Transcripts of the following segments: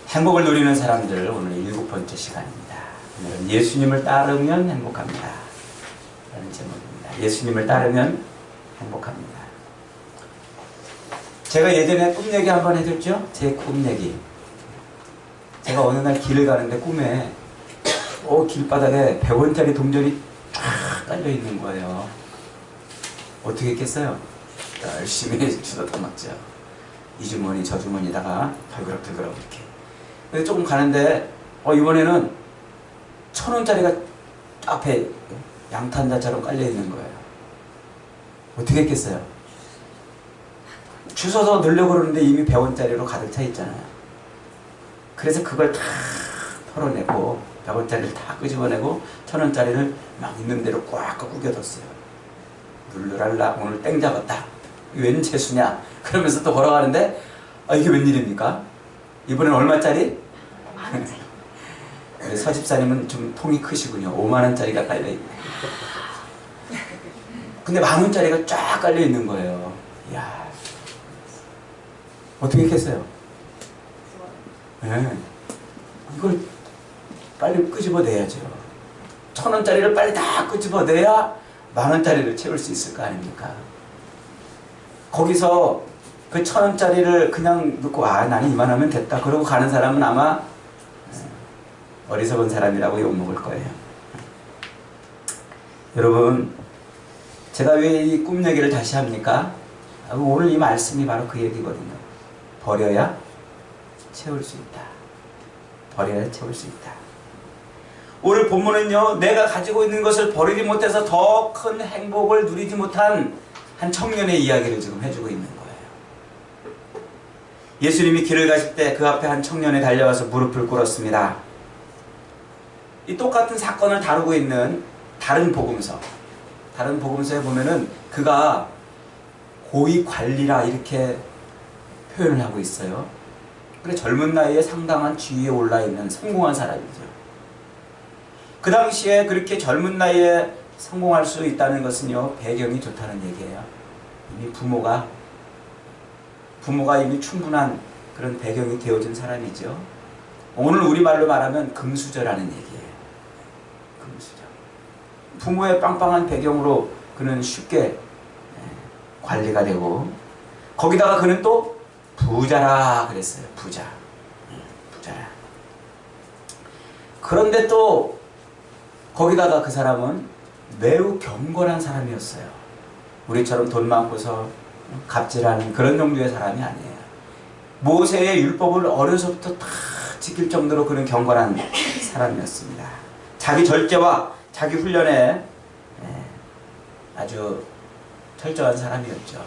행복을 누리는 사람들, 오늘 7번째 시간입니다. 오늘은 예수님을 따르면 행복합니다 라는 제목입니다. 예수님을 따르면 행복합니다. 제가 예전에 꿈 얘기 한번 해줬죠? 제 꿈 얘기. 제가 어느 날 길을 가는데 꿈에 길바닥에 100원짜리 동전이 쫙 깔려 있는 거예요. 어떻게 했겠어요? 열심히 주워 담았죠. 이 주머니 저 주머니다가 덜그럭덜그럭 이렇게. 그래서 조금 가는데 이번에는 1000원짜리가 앞에 양탄자처럼 깔려 있는 거예요. 어떻게 했겠어요? 주워서 넣으려고 그러는데 이미 100원짜리로 가득 차 있잖아요. 그래서 그걸 다 털어내고 100원짜리를 다 끄집어내고 1000원짜리를 막 있는 대로 꽉 구겨뒀어요. 룰루랄라 오늘 땡 잡았다. 웬 재수냐? 그러면서 또 걸어가는데 이게 웬일입니까? 이번엔 얼마짜리? 우리 서집사님은 좀 통이 크시군요. 5만원짜리가 깔려있네. 근데 10,000원짜리가 쫙 깔려있는 거예요. 이야, 어떻게 했겠어요? 네. 이걸 빨리 끄집어내야죠. 1000원짜리를 빨리 다 끄집어내야 10,000원짜리를 채울 수 있을 거 아닙니까? 거기서 그 1000원짜리를 그냥 놓고 나는 이만하면 됐다 그러고 가는 사람은 아마 어리석은 사람이라고 욕먹을 거예요. 여러분, 제가 왜 이 꿈 얘기를 다시 합니까? 오늘 이 말씀이 바로 그 얘기거든요. 버려야 채울 수 있다. 버려야 채울 수 있다. 오늘 본문은요, 내가 가지고 있는 것을 버리지 못해서 더 큰 행복을 누리지 못한 한 청년의 이야기를 지금 해주고 있는 거예요. 예수님이 길을 가실 때 그 앞에 한 청년이 달려와서 무릎을 꿇었습니다. 이 똑같은 사건을 다루고 있는 다른 복음서에 보면은 그가 고위관리라 이렇게 표현을 하고 있어요. 그래, 젊은 나이에 상당한 지위에 올라있는 성공한 사람이죠. 그 당시에 그렇게 젊은 나이에 성공할 수 있다는 것은요, 배경이 좋다는 얘기예요. 이미 부모가 이미 충분한 그런 배경이 되어진 사람이죠. 오늘 우리말로 말하면 금수저라는 얘기예요. 금수저. 부모의 빵빵한 배경으로 그는 쉽게 관리가 되고, 거기다가 그는 또 부자라 그랬어요. 부자라. 그런데 또 거기다가 그 사람은 매우 경건한 사람이었어요. 우리처럼 돈 많고서 갑질하는 그런 정도의 사람이 아니에요. 모세의 율법을 어려서부터 다 지킬 정도로 그는 경건한 사람이었습니다. 자기 절제와 자기 훈련에 아주 철저한 사람이었죠.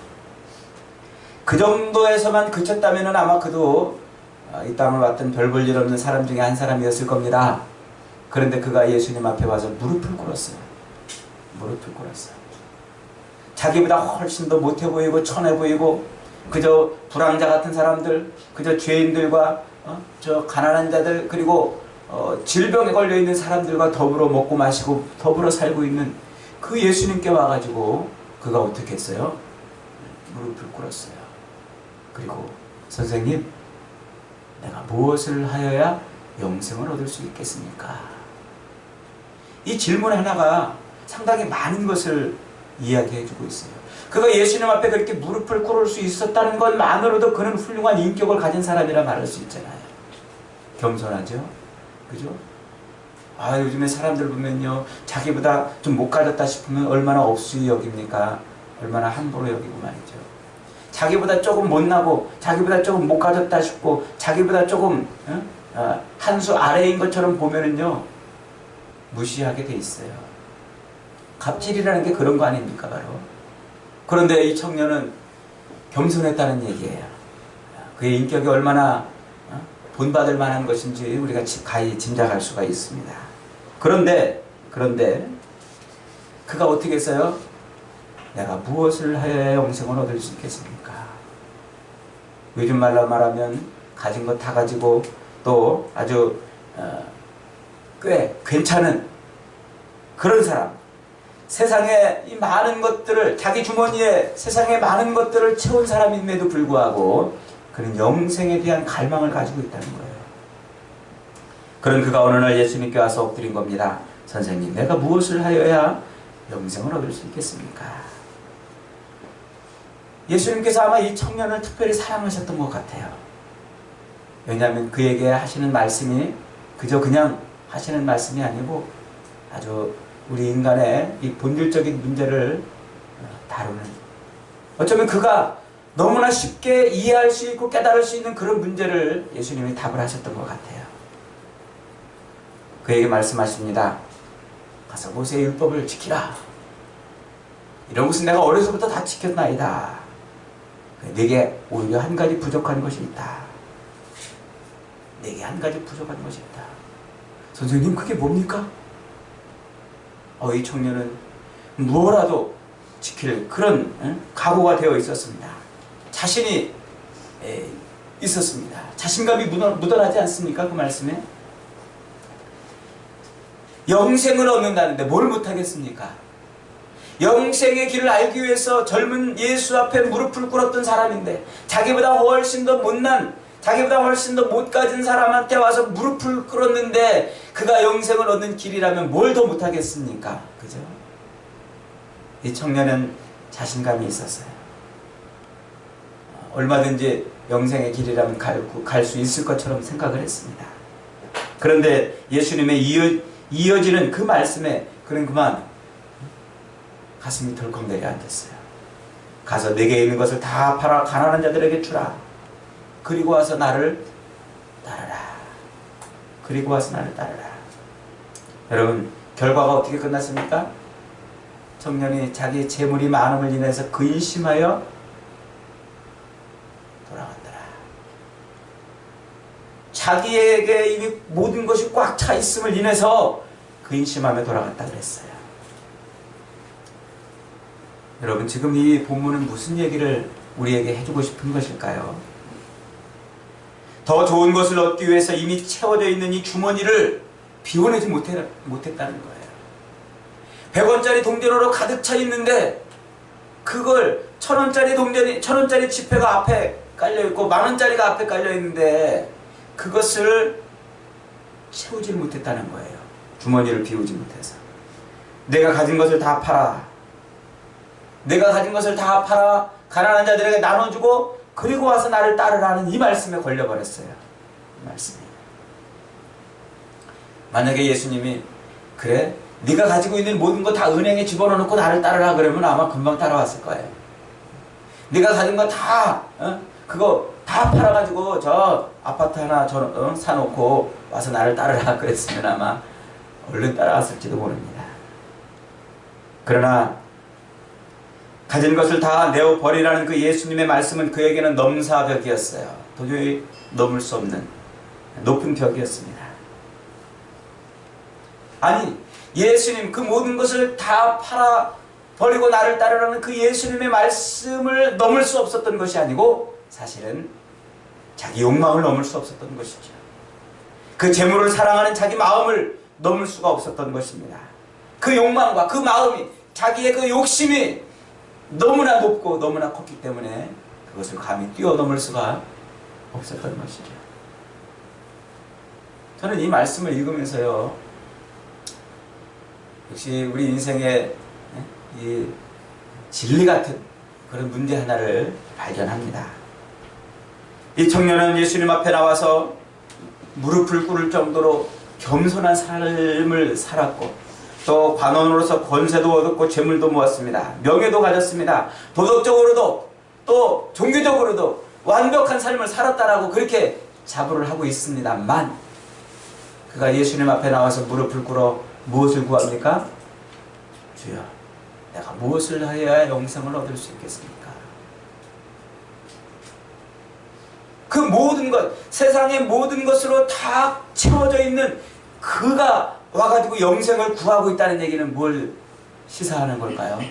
그 정도에서만 그쳤다면 아마 그도 이 땅을 왔던 별 볼 일 없는 사람 중에 한 사람이었을 겁니다. 그런데 그가 예수님 앞에 와서 무릎을 꿇었어요. 무릎을 꿇었어요. 자기보다 훨씬 더 못해 보이고 천해 보이고 그저 불황자 같은 사람들, 그저 죄인들과 저 가난한 자들, 그리고 질병에 걸려있는 사람들과 더불어 먹고 마시고 더불어 살고 있는 그 예수님께 와가지고 그가 어떻게 했어요? 무릎을 꿇었어요. 그리고 선생님, 내가 무엇을 하여야 영생을 얻을 수 있겠습니까? 이 질문 하나가 상당히 많은 것을 이야기해주고 있어요. 그가 예수님 앞에 그렇게 무릎을 꿇을 수 있었다는 것만으로도 그는 훌륭한 인격을 가진 사람이라 말할 수 있잖아요. 겸손하죠? 그죠? 요즘에 사람들 보면요, 자기보다 좀 못 가졌다 싶으면 얼마나 업수히 여깁니까? 얼마나 함부로 여기고 말이죠. 자기보다 조금 못나고 자기보다 조금 못 가졌다 싶고 자기보다 조금 한 수 아래인 것처럼 보면은요, 무시하게 돼 있어요. 갑질이라는 게 그런 거 아닙니까, 바로. 그런데 이 청년은 겸손했다는 얘기예요. 그의 인격이 얼마나 본받을 만한 것인지 우리가 가히 짐작할 수가 있습니다. 그런데 그가 어떻게 했어요? 내가 무엇을 하여야 영생을 얻을 수 있겠습니까? 요즘 말로 말하면 가진 거 다 가지고 또 아주 꽤 괜찮은 그런 사람, 세상에 이 많은 것들을, 자기 주머니에 세상에 많은 것들을 채운 사람임에도 불구하고 그는 영생에 대한 갈망을 가지고 있다는 거예요. 그런 그가 어느 날 예수님께 와서 엎드린 겁니다. 선생님, 내가 무엇을 하여야 영생을 얻을 수 있겠습니까? 예수님께서 아마 이 청년을 특별히 사랑하셨던 것 같아요. 왜냐하면 그에게 하시는 말씀이 그냥 하시는 말씀이 아니고 아주 우리 인간의 이 본질적인 문제를 다루는, 어쩌면 그가 너무나 쉽게 이해할 수 있고 깨달을 수 있는 그런 문제를 예수님이 답을 하셨던 것 같아요. 그에게 말씀하십니다. 가서 모세의 율법을 지키라. 이런 것은 내가 어려서부터 다 지켰나이다. 네게 오히려 한 가지 부족한 것이 있다. 내게 한 가지 부족한 것이 있다. 선생님, 그게 뭡니까? 이 청년은 무엇라도 지킬 그런 각오가 되어 있었습니다. 자신이 있었습니다. 자신감이 묻어나지 않습니까? 그 말씀에 영생을 얻는다는데 뭘 못하겠습니까? 영생의 길을 알기 위해서 젊은 예수 앞에 무릎을 꿇었던 사람인데, 자기보다 훨씬 더 못난, 자기보다 훨씬 더 못 가진 사람한테 와서 무릎을 꿇었는데 그가 영생을 얻는 길이라면 뭘 더 못하겠습니까? 그죠? 이 청년은 자신감이 있었어요. 얼마든지 영생의 길이라면 갈 수 있을 것처럼 생각을 했습니다. 그런데 예수님의 이어지는 그 말씀에 그는 그만 가슴이 덜컥 내려앉았어요. 가서 내게 있는 것을 다 팔아 가난한 자들에게 주라. 그리고 와서 나를 따르라. 그리고 와서 나를 따르라. 여러분, 결과가 어떻게 끝났습니까? 청년이 자기 재물이 많음을 인해서 근심하여 돌아간다라. 자기에게 이미 모든 것이 꽉 차 있음을 인해서 근심하며 돌아갔다 그랬어요. 여러분, 지금 이 본문은 무슨 얘기를 우리에게 해주고 싶은 것일까요? 더 좋은 것을 얻기 위해서 이미 채워져 있는 이 주머니를 비워내지 못했다는 거예요. 100원짜리 동전으로 가득 차 있는데 그걸 1000원짜리 지폐가 앞에 깔려있고 10,000원짜리가 앞에 깔려있는데 그것을 채우지 못했다는 거예요. 주머니를 비우지 못해서. 내가 가진 것을 다 팔아. 내가 가진 것을 다 팔아 가난한 자들에게 나눠주고 그리고 와서 나를 따르라는 이 말씀에 걸려버렸어요. 이 말씀이. 만약에 예수님이 그래? 네가 가지고 있는 모든 거 다 은행에 집어넣고 나를 따르라 그러면 아마 금방 따라왔을 거예요. 네가 가진 거 다 그거 다 팔아가지고 저 아파트 하나 사놓고 와서 나를 따르라 그랬으면 아마 얼른 따라왔을지도 모릅니다. 그러나 가진 것을 다 내어버리라는 그 예수님의 말씀은 그에게는 넘사벽이었어요. 도저히 넘을 수 없는 높은 벽이었습니다. 아니, 예수님 그 모든 것을 다 팔아버리고 나를 따르라는 그 예수님의 말씀을 넘을 수 없었던 것이 아니고 사실은 자기 욕망을 넘을 수 없었던 것이죠. 그 재물을 사랑하는 자기 마음을 넘을 수가 없었던 것입니다. 그 욕망과 그 마음이, 자기의 그 욕심이 너무나 높고 너무나 컸기 때문에 그것을 감히 뛰어넘을 수가 없었던 것이죠. 저는 이 말씀을 읽으면서요, 역시 우리 인생의 이 진리 같은 그런 문제 하나를 발견합니다. 이 청년은 예수님 앞에 나와서 무릎을 꿇을 정도로 겸손한 삶을 살았고 또 관원으로서 권세도 얻었고 재물도 모았습니다. 명예도 가졌습니다. 도덕적으로도 또 종교적으로도 완벽한 삶을 살았다라고 그렇게 자부를 하고 있습니다만 그가 예수님 앞에 나와서 무릎을 꿇어 무엇을 구합니까? 주여, 내가 무엇을 하여야 영생을 얻을 수 있겠습니까? 그 모든 것, 세상의 모든 것으로 다 채워져 있는 그가 와가지고 영생을 구하고 있다는 얘기는 뭘 시사하는 걸까요?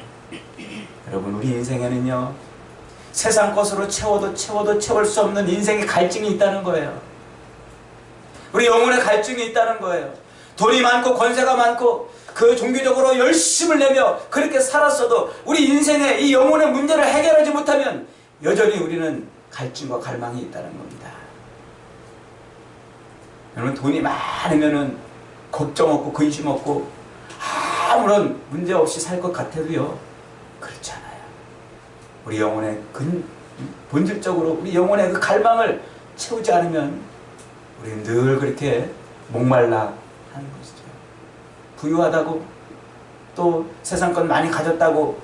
여러분, 우리 인생에는요, 세상 것으로 채워도 채울 수 없는 인생의 갈증이 있다는 거예요. 우리 영혼의 갈증이 있다는 거예요. 돈이 많고 권세가 많고 그 종교적으로 열심을 내며 그렇게 살았어도 우리 인생의 이 영혼의 문제를 해결하지 못하면 여전히 우리는 갈증과 갈망이 있다는 겁니다. 여러분, 돈이 많으면은 걱정 없고 근심 없고 아무런 문제 없이 살 것 같아도요, 그렇지 않아요. 우리 영혼의 본질적으로 우리 영혼의 그 갈망을 채우지 않으면 우리는 늘 그렇게 목말라 하는 것이죠. 부유하다고 또 세상 것 많이 가졌다고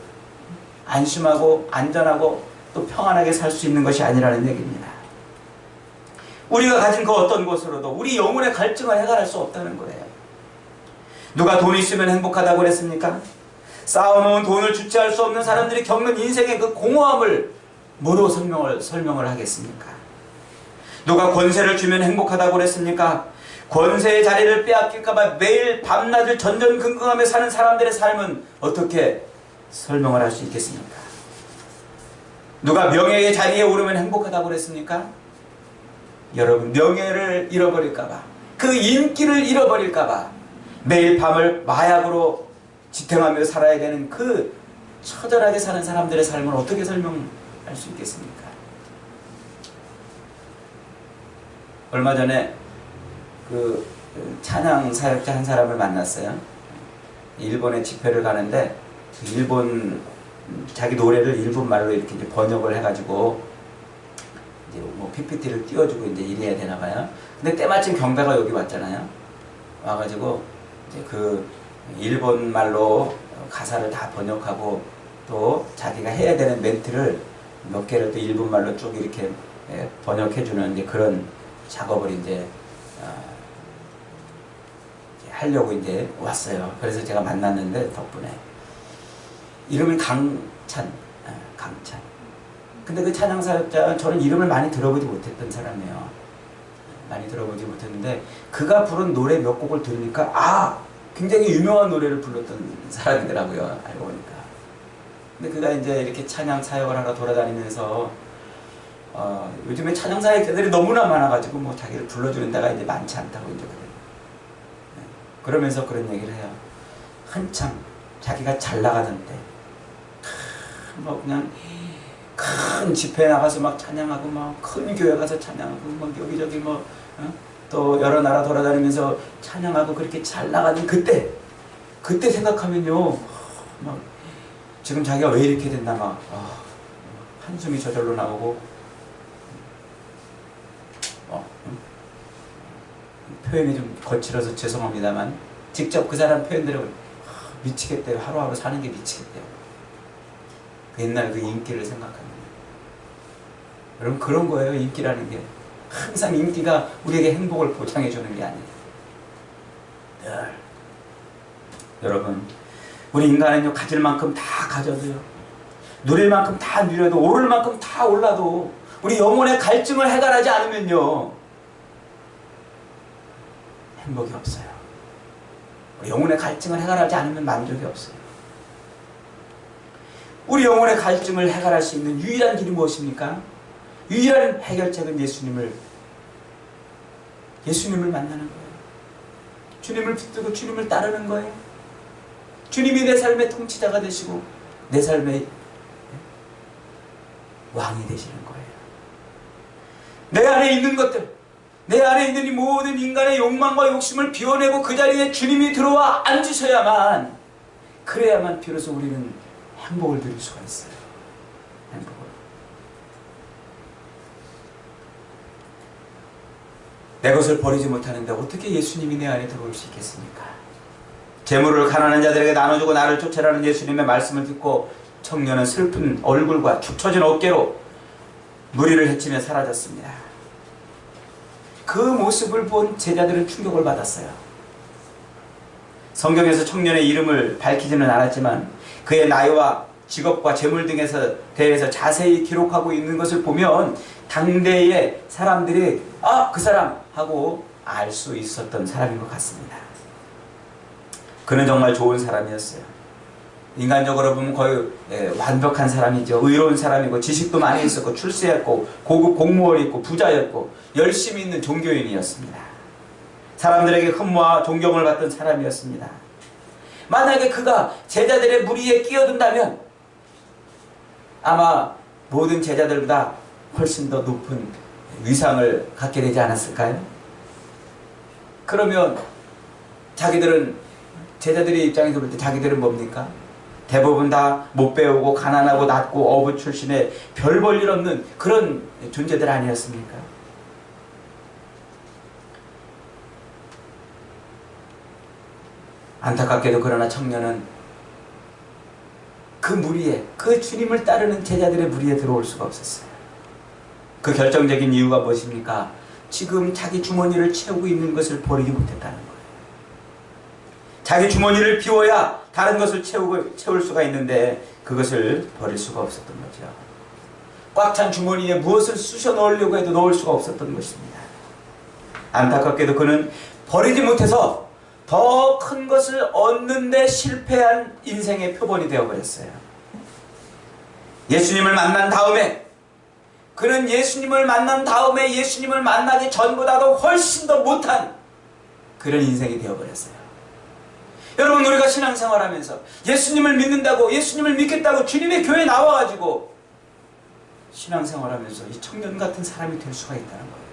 안심하고 안전하고 또 평안하게 살 수 있는 것이 아니라는 얘기입니다. 우리가 가진 그 어떤 것으로도 우리 영혼의 갈증을 해결할 수 없다는 거예요. 누가 돈 있으면 행복하다고 그랬습니까? 쌓아놓은 돈을 주체할 수 없는 사람들이 겪는 인생의 그 공허함을 뭐로 설명을 하겠습니까? 누가 권세를 주면 행복하다고 그랬습니까? 권세의 자리를 빼앗길까봐 매일 밤낮을 전전긍긍하며 사는 사람들의 삶은 어떻게 설명을 할 수 있겠습니까? 누가 명예의 자리에 오르면 행복하다고 그랬습니까? 여러분, 명예를 잃어버릴까봐, 그 인기를 잃어버릴까봐 매일 밤을 마약으로 지탱하며 살아야 되는 그 처절하게 사는 사람들의 삶을 어떻게 설명할 수 있겠습니까? 얼마 전에 그 찬양 사역자 한 사람을 만났어요. 일본에 집회를 가는데 일본 자기 노래를 일본 말로 이렇게 이제 번역을 해가지고 이제 뭐 PPT를 띄워주고 이제 이래야 되나 봐요. 근데 때마침 경배가 여기 왔잖아요. 와가지고 이제 그 일본 말로 가사를 다 번역하고 또 자기가 해야 되는 멘트를 몇 개를 또 일본 말로 쭉 이렇게 번역해주는 이제 그런 작업을 이제 하려고 이제 왔어요. 그래서 제가 만났는데 덕분에 이름은 강찬. 근데 그 찬양 사역자 저는 이름을 많이 들어보지 못했던 사람이에요. 많이 들어보지 못했는데 그가 부른 노래 몇 곡을 들으니까 굉장히 유명한 노래를 불렀던 사람이더라고요. 알고 보니까. 근데 그가 이제 이렇게 찬양 사역을 하러 돌아다니면서 요즘에 찬양 사역자들이 너무나 많아가지고 뭐 자기를 불러주는 데가 이제 많지 않다고 이제 그래요. 그러면서 그런 얘기를 해요. 한참 자기가 잘 나가던 때, 뭐 그냥 큰 집회에 나가서 막 찬양하고 막 큰 교회 가서 찬양하고 막 여기저기 뭐 또 여러 나라 돌아다니면서 찬양하고 그렇게 잘 나가는 그때 생각하면요, 막 지금 자기가 왜 이렇게 됐나 막 한숨이 저절로 나오고 표현이 좀 거칠어서 죄송합니다만 직접 그 사람 표현대로 미치겠대요. 하루하루 사는 게 미치겠대요. 옛날 그 인기를 생각하면. 여러분, 그런 거예요. 인기라는 게. 항상 인기가 우리에게 행복을 보장해 주는 게 아니에요. 늘. 여러분, 우리 인간은요, 가질 만큼 다 가져도요, 누릴 만큼 다 누려도, 오를 만큼 다 올라도 우리 영혼의 갈증을 해결하지 않으면요, 행복이 없어요. 우리 영혼의 갈증을 해결하지 않으면 만족이 없어요. 우리 영혼의 갈증을 해결할 수 있는 유일한 길이 무엇입니까? 유일한 해결책은 예수님을 만나는 거예요. 주님을 붙들고 주님을 따르는 거예요. 주님이 내 삶의 통치자가 되시고 내 삶의 왕이 되시는 거예요. 내 안에 있는 것들, 내 안에 있는 이 모든 인간의 욕망과 욕심을 비워내고 그 자리에 주님이 들어와 앉으셔야만, 그래야만 비로소 우리는 행복을 누릴 수가 있어요. 행복을. 내 것을 버리지 못하는데 어떻게 예수님이 내 안에 들어올 수 있겠습니까? 재물을 가난한 자들에게 나눠주고 나를 쫓아라는 예수님의 말씀을 듣고 청년은 슬픈 얼굴과 축 처진 어깨로 무리를 헤치며 사라졌습니다. 그 모습을 본 제자들은 충격을 받았어요. 성경에서 청년의 이름을 밝히지는 않았지만 그의 나이와 직업과 재물 등에서 대해서 자세히 기록하고 있는 것을 보면 당대의 사람들이 그 사람 하고 알 수 있었던 사람인 것 같습니다. 그는 정말 좋은 사람이었어요. 인간적으로 보면 거의 완벽한 사람이죠. 의로운 사람이고 지식도 많이 있었고 출세했고 고급 공무원이었고 부자였고 열심히 있는 종교인이었습니다. 사람들에게 흠모와 존경을 받던 사람이었습니다. 만약에 그가 제자들의 무리에 끼어든다면 아마 모든 제자들보다 훨씬 더 높은 위상을 갖게 되지 않았을까요? 그러면 자기들은, 제자들의 입장에서 볼 때 자기들은 뭡니까? 대부분 다 못 배우고 가난하고 낮고 어부 출신의 별 볼 일 없는 그런 존재들 아니었습니까? 안타깝게도 그러나 청년은 그 무리에, 그 주님을 따르는 제자들의 무리에 들어올 수가 없었어요. 그 결정적인 이유가 무엇입니까? 지금 자기 주머니를 채우고 있는 것을 버리지 못했다는 거예요. 자기 주머니를 비워야 다른 것을 채울 수가 있는데 그것을 버릴 수가 없었던 거죠. 꽉 찬 주머니에 무엇을 쑤셔 넣으려고 해도 넣을 수가 없었던 것입니다. 안타깝게도 그는 버리지 못해서 더 큰 것을 얻는 데 실패한 인생의 표본이 되어버렸어요. 예수님을 만난 다음에, 그는 예수님을 만난 다음에 예수님을 만나기 전보다도 훨씬 더 못한 그런 인생이 되어버렸어요. 여러분, 우리가 신앙생활하면서 예수님을 믿는다고, 예수님을 믿겠다고 주님의 교회에 나와가지고 신앙생활하면서 이 청년 같은 사람이 될 수가 있다는 거예요.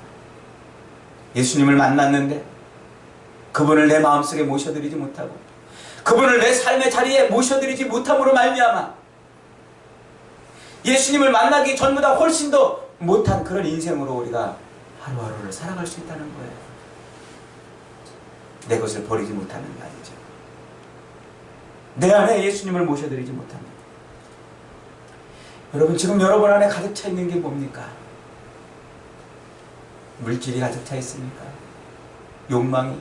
예수님을 만났는데 그분을 내 마음속에 모셔드리지 못하고, 그분을 내 삶의 자리에 모셔드리지 못함으로 말미암아 예수님을 만나기 전보다 훨씬 더 못한 그런 인생으로 우리가 하루하루를 살아갈 수 있다는 거예요. 내 것을 버리지 못하는 말이죠. 내 안에 예수님을 모셔드리지 못합니다. 여러분, 지금 여러분 안에 가득 차 있는 게 뭡니까? 물질이 가득 차 있습니까? 욕망이,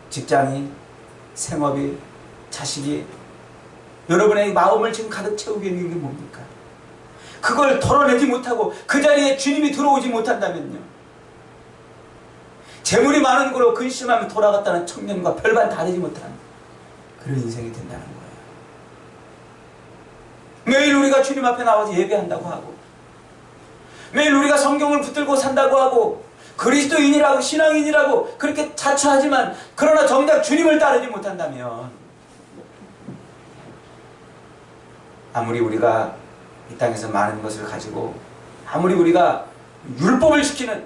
직장이, 생업이, 자식이, 여러분의 마음을 지금 가득 채우고 있는 게 뭡니까? 그걸 털어내지 못하고 그 자리에 주님이 들어오지 못한다면요, 재물이 많은 거로 근심하며 돌아갔다는 청년과 별반 다르지 못한 그런 인생이 된다는 거예요. 매일 우리가 주님 앞에 나와서 예배한다고 하고, 매일 우리가 성경을 붙들고 산다고 하고, 그리스도인이라고 신앙인이라고 그렇게 자처하지만, 그러나 정작 주님을 따르지 못한다면, 아무리 우리가 이 땅에서 많은 것을 가지고, 아무리 우리가 율법을 지키는,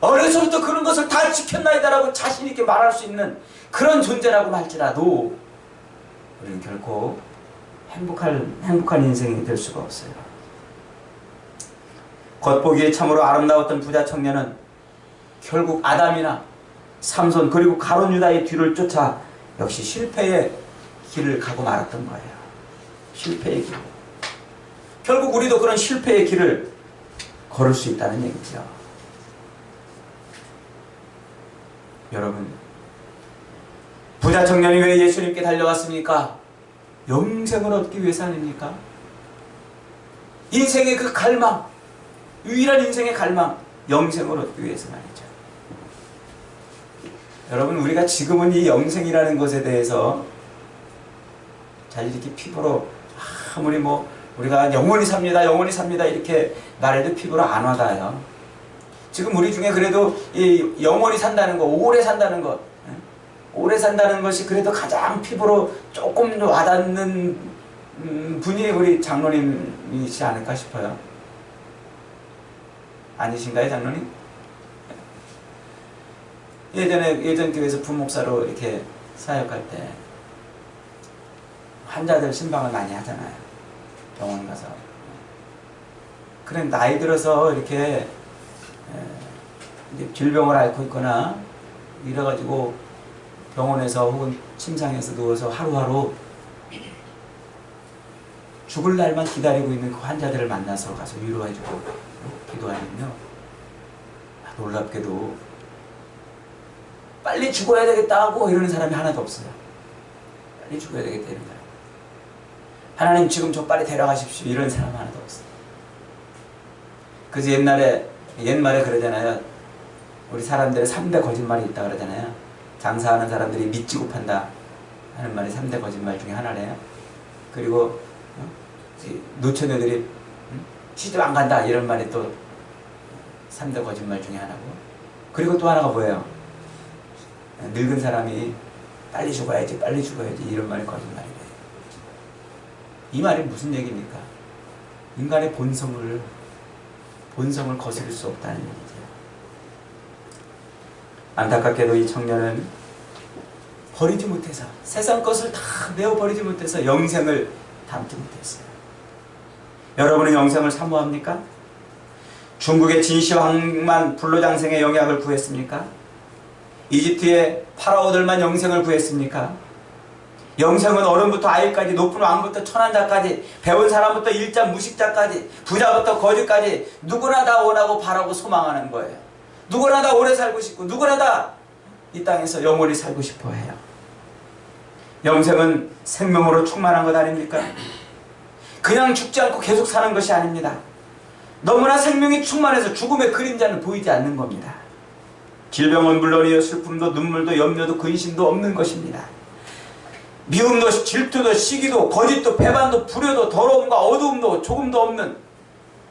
어려서부터 그런 것을 다 지켰나이다라고 자신 있게 말할 수 있는 그런 존재라고 할지라도 우리는 결코 행복한 인생이 될 수가 없어요. 겉보기에 참으로 아름다웠던 부자 청년은 결국 아담이나 삼손 그리고 가룟 유다의 뒤를 쫓아 역시 실패의 길을 가고 말았던 거예요. 실패의 길. 결국 우리도 그런 실패의 길을 걸을 수 있다는 얘기죠. 여러분, 부자 청년이 왜 예수님께 달려왔습니까? 영생을 얻기 위해서 아닙니까? 인생의 그 갈망, 유일한 인생의 갈망, 영생을 얻기 위해서 말이죠. 여러분, 우리가 지금은 이 영생이라는 것에 대해서 잘 이렇게 피부로, 아무리 우리가 영원히 삽니다 이렇게 말해도 피부로 안 와닿아요. 지금 우리 중에 그래도 이 영원히 산다는 거, 오래 산다는 것, 오래 산다는 것이 그래도 가장 피부로 조금 와닿는 분이 우리 장로님이시지 않을까 싶어요. 아니신가요, 장로님? 예전 교회에서 부목사로 이렇게 사역할 때 환자들 신방을 많이 하잖아요. 병원 가서. 그래, 나이 들어서 이렇게 이제 질병을 앓고 있거나 이래가지고 병원에서 혹은 침상에서 누워서 하루하루 죽을 날만 기다리고 있는 그 환자들을 만나서 가서 위로해주고 기도하면요, 놀랍게도 빨리 죽어야 되겠다고 이러는 사람이 하나도 없어요. 빨리 죽어야 되겠다 이런 사람. 하나님 지금 저 빨리 데려가십시오 이런 사람 하나도 없어요. 그래서 옛말에 그러잖아요. 우리 사람들의 3대 거짓말이 있다 그러잖아요. 장사하는 사람들이 믿지고 판다 하는 말이 3대 거짓말 중에 하나래요. 그리고 노처녀들이 시집 안 간다 이런 말이 또 3대 거짓말 중에 하나고, 그리고 또 하나가 뭐예요? 늙은 사람이 빨리 죽어야지 이런 말이 거짓말이래요. 이 말이 무슨 얘기입니까? 인간의 본성을 거스릴 수 없다는 얘기죠. 안타깝게도 이 청년은 버리지 못해서, 세상 것을 다 내어 버리지 못해서 영생을 담지 못했어요. 여러분은 영생을 사모합니까? 중국의 진시황만 불로장생의 영약을 구했습니까? 이집트의 파라오들만 영생을 구했습니까? 영생은 어른부터 아이까지, 높은 왕부터 천한자까지, 배운 사람부터 일자 무식자까지, 부자부터 거지까지 누구나 다 원하고 바라고 소망하는 거예요. 누구나 다 오래 살고 싶고 누구나 다 이 땅에서 영원히 살고 싶어 해요. 영생은 생명으로 충만한 것 아닙니까? 그냥 죽지 않고 계속 사는 것이 아닙니다. 너무나 생명이 충만해서 죽음의 그림자는 보이지 않는 겁니다. 질병은 물론이요, 슬픔도 눈물도 염려도 근심도 없는 것입니다. 미움도 질투도 시기도 거짓도 배반도 불효도 더러움과 어두움도 조금도 없는,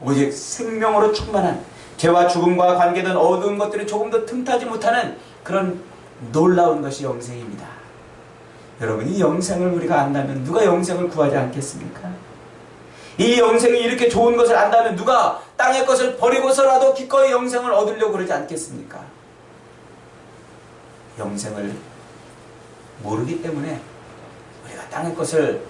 오직 생명으로 충만한, 죄와 죽음과 관계된 어두운 것들이 조금도 틈타지 못하는 그런 놀라운 것이 영생입니다. 여러분, 이 영생을 우리가 안다면 누가 영생을 구하지 않겠습니까? 이 영생이 이렇게 좋은 것을 안다면 누가 땅의 것을 버리고서라도 기꺼이 영생을 얻으려고 그러지 않겠습니까? 영생을 모르기 때문에 우리가 땅의 것을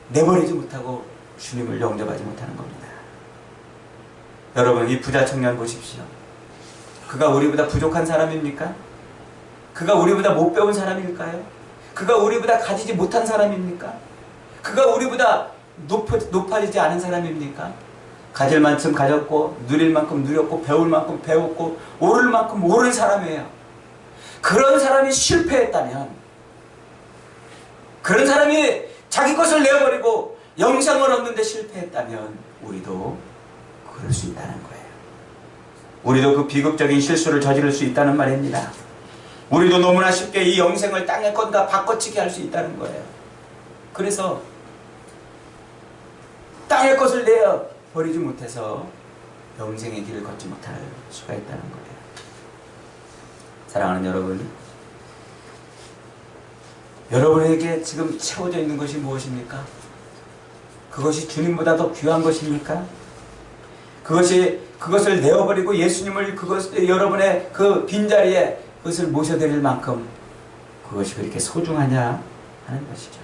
내버리지 못하고 주님을 영접하지 못하는 겁니다. 여러분, 이 부자 청년 보십시오. 그가 우리보다 부족한 사람입니까? 그가 우리보다 못 배운 사람일까요? 그가 우리보다 가지지 못한 사람입니까? 그가 우리보다 높아지지 않은 사람입니까? 가질 만큼 가졌고, 누릴 만큼 누렸고, 배울 만큼 배웠고, 오를 만큼 오른 사람이에요. 그런 사람이 실패했다면, 그런 사람이 자기 것을 내어버리고 영생을 얻는데 실패했다면 우리도 그럴 수 있다는 거예요. 우리도 그 비극적인 실수를 저지를 수 있다는 말입니다. 우리도 너무나 쉽게 이 영생을 땅의 것과 바꿔치기 할 수 있다는 거예요. 그래서 땅의 것을 내어 버리지 못해서 영생의 길을 걷지 못할 수가 있다는 거예요. 사랑하는 여러분, 여러분에게 지금 채워져 있는 것이 무엇입니까? 그것이 주님보다 더 귀한 것입니까? 그것을 내어버리고 예수님을 여러분의 그 빈자리에 그것을 모셔드릴 만큼 그것이 그렇게 소중하냐 하는 것이죠.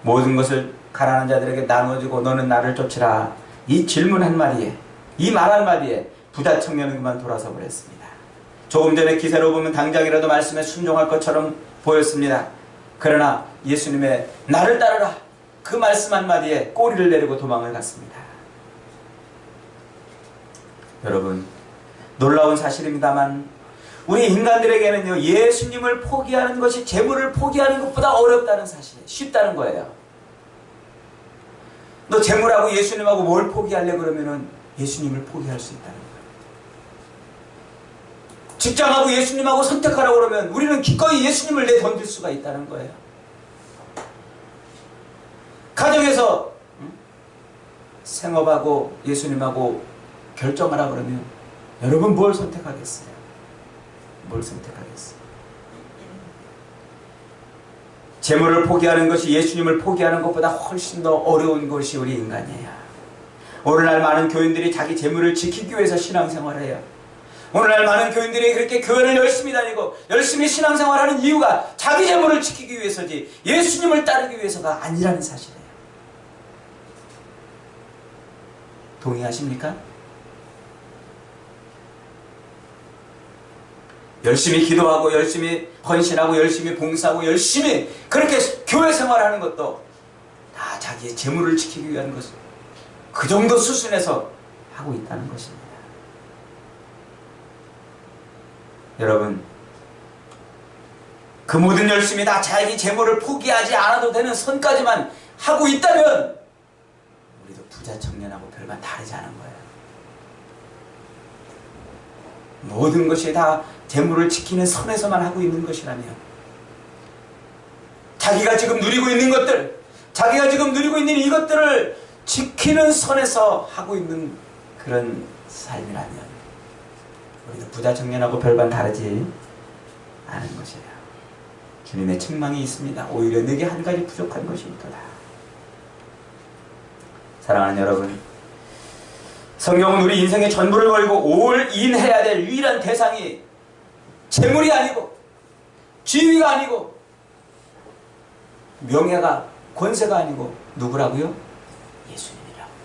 모든 것을 가난한 자들에게 나눠주고 너는 나를 쫓으라, 이 질문 한마디에, 이 말 한마디에 부자 청년은 그만 돌아서 버렸습니다. 조금 전에 기세로 보면 당장이라도 말씀에 순종할 것처럼 보였습니다. 그러나 예수님의 나를 따르라 그 말씀 한마디에 꼬리를 내리고 도망을 갔습니다. 여러분, 놀라운 사실입니다만 우리 인간들에게는요, 예수님을 포기하는 것이 재물을 포기하는 것보다 어렵다는 사실, 쉽다는 거예요. 너 재물하고 예수님하고 뭘 포기할래? 그러면은 예수님을 포기할 수 있다는 거예요. 직장하고 예수님하고 선택하라고 그러면 우리는 기꺼이 예수님을 내던질 수가 있다는 거예요. 가정에서 생업하고 예수님하고 결정하라 그러면 여러분 뭘 선택하겠어요? 뭘 선택하겠어요? 재물을 포기하는 것이 예수님을 포기하는 것보다 훨씬 더 어려운 것이 우리 인간이에요. 오늘날 많은 교인들이 자기 재물을 지키기 위해서 신앙생활을 해요. 오늘날 많은 교인들이 그렇게 교회를 열심히 다니고 열심히 신앙생활하는 이유가 자기 재물을 지키기 위해서지 예수님을 따르기 위해서가 아니라는 사실이에요. 동의하십니까? 열심히 기도하고 열심히 헌신하고 열심히 봉사하고 열심히 그렇게 교회 생활하는 것도 다 자기의 재물을 지키기 위한 것을 그 정도 수준에서 하고 있다는 것입니다. 여러분, 그 모든 열심히 다 자기 재물을 포기하지 않아도 되는 선까지만 하고 있다면 우리도 부자 청년하고 별반 다르지 않은 거예요. 모든 것이 다 재물을 지키는 선에서만 하고 있는 것이라면, 자기가 지금 누리고 있는 것들, 자기가 지금 누리고 있는 이것들을 지키는 선에서 하고 있는 그런 삶이라면 우리도 부자 청년하고 별반 다르지 않은 것이에요. 주님의 책망이 있습니다. 오히려 내게 한 가지 부족한 것이 있도다. 사랑하는 여러분, 성경은 우리 인생의 전부를 걸고 올인해야 될 유일한 대상이 재물이 아니고 지위가 아니고 명예가 권세가 아니고 누구라고요? 예수님이라고요.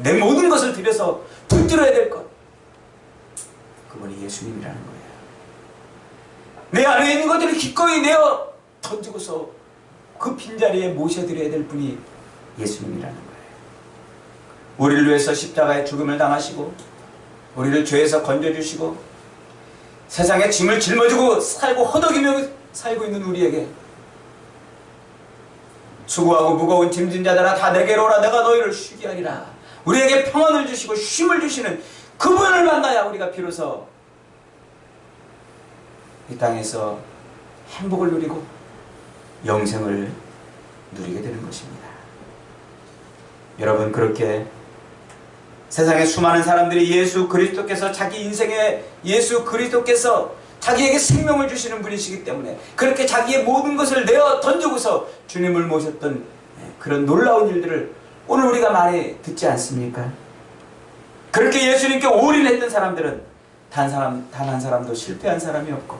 내 모든 것을 들여서 붙들어야 될 것, 그분이 예수님이라는 거예요. 내 안에 있는 것들을 기꺼이 내어 던지고서 그 빈자리에 모셔드려야 될 분이 예수님이라는 거예요. 우리를 위해서 십자가의 죽음을 당하시고 우리를 죄에서 건져주시고 세상의 짐을 짊어지고 살고 허덕이며 살고 있는 우리에게 수고하고 무거운 짐진 자들아 다 내게로 오라 내가 너희를 쉬게 하리라. 우리에게 평안을 주시고 쉼을 주시는 그분을 만나야 우리가 비로소 이 땅에서 행복을 누리고 영생을 누리게 되는 것입니다. 여러분, 그렇게 세상에 수많은 사람들이 예수 그리스도께서 자기 인생에 예수 그리스도께서 자기에게 생명을 주시는 분이시기 때문에 그렇게 자기의 모든 것을 내어 던지고서 주님을 모셨던 그런 놀라운 일들을 오늘 우리가 많이 듣지 않습니까? 그렇게 예수님께 올인했던 사람들은 단 한 사람도 실패한 사람이 없고,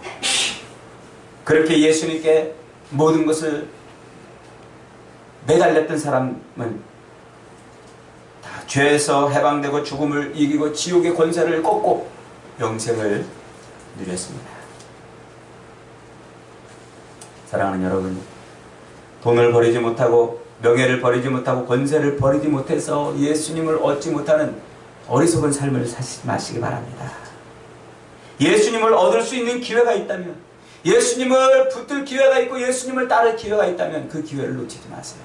그렇게 예수님께 모든 것을 매달렸던 사람은 다 죄에서 해방되고 죽음을 이기고 지옥의 권세를 꺾고 영생을 누렸습니다. 사랑하는 여러분, 돈을 버리지 못하고 명예를 버리지 못하고 권세를 버리지 못해서 예수님을 얻지 못하는 어리석은 삶을 사시지 마시기 바랍니다. 예수님을 얻을 수 있는 기회가 있다면, 예수님을 붙들 기회가 있고 예수님을 따를 기회가 있다면 그 기회를 놓치지 마세요.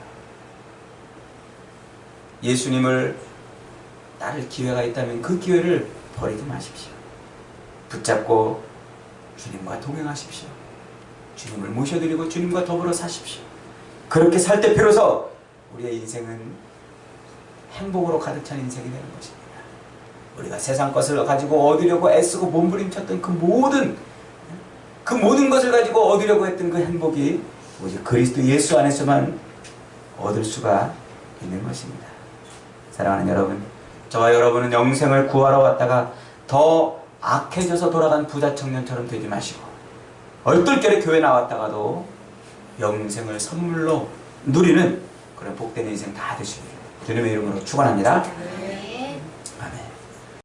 예수님을 따를 기회가 있다면 그 기회를 버리지 마십시오. 붙잡고 주님과 동행하십시오. 주님을 모셔드리고 주님과 더불어 사십시오. 그렇게 살 때 비로소 우리의 인생은 행복으로 가득 찬 인생이 되는 것입니다. 우리가 세상 것을 가지고 얻으려고 애쓰고 몸부림쳤던 그 모든 것을 가지고 얻으려고 했던 그 행복이 오직 그리스도 예수 안에서만 얻을 수가 있는 것입니다. 사랑하는 여러분, 저와 여러분은 영생을 구하러 왔다가 더 악해져서 돌아간 부자 청년처럼 되지 마시고 얼떨결에 교회 나왔다가도 영생을 선물로 누리는 그런 복된 인생 다 되시길 주님의 이름으로 축원합니다.